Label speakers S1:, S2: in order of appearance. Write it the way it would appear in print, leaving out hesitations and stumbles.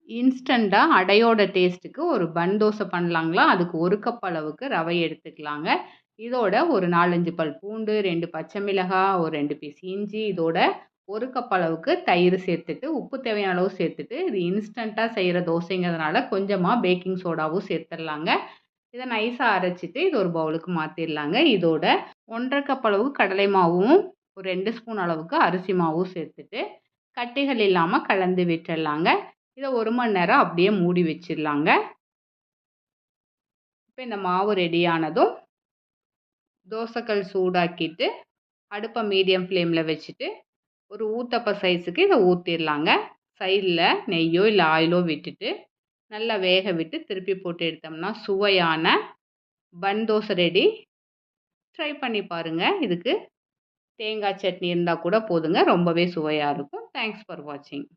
S1: இன்ஸ்டன்ட்டா அடையோட டேஸ்ட்டுக்கு ஒரு பன் தோசை பண்ணலாங்களா? அதுக்கு 1 கப் அளவுக்கு ரவை எடுத்துக்கலாங்க. இதோட ஒரு 4, 5 பல் பூண்டு, 2 பச்சை மிளகாய், ஒரு 2 பீஸ் இஞ்சி, இதோட 1 கப் அளவுக்கு தயிர் சேர்த்துட்டு, உப்பு தேவையான அளவு சேர்த்துட்டு, இது இன்ஸ்டன்ட்டா செய்ற தோசைங்கிறதுனால கொஞ்சமா பேக்கிங் சோடாவும் சேர்த்துடலாங்க. இத நைஸா அரைச்சுட்டு, இது ஒரு பவுலுக்கு மாத்திரலாங்க. இதோட 1 1/2 கப் அளவு கடலை மாவும், ஒரு 2 ஸ்பூன் அளவுக்கு அரிசி மாவும் சேர்த்துட்டு, கட்டிகள் இல்லாம கலந்து விட்டுறலாங்க. இத 1 மணி நேரம் அப்படியே மூடி வச்சிடலாங்க. இப்ப இந்த மாவு ரெடி ஆனதும், தோசைக்கல் சூடாக்கிட்டு, அடுப்ப மீடியம் ஃப்ளேம்ல வச்சுட்டு, ஒரு ஊத்தப்ப சைஸுக்கு இத ஊத்திரலாங்க. சைடுல நெய்யோ, இல்ல ஆயிலோ விட்டுட்டு, நல்லா வேக விட்டு திருப்பி போட்டு எடுத்தோம்னா, சுவையான பன் தோசை ரெடி. ட்ரை பண்ணி பாருங்க. இதுக்கு தேங்காய் சட்னி இருந்தா கூட போதுங்க. ரொம்பவே சுவையா இருக்கும். தேங்க்ஸ் ஃபார் வாட்சிங்.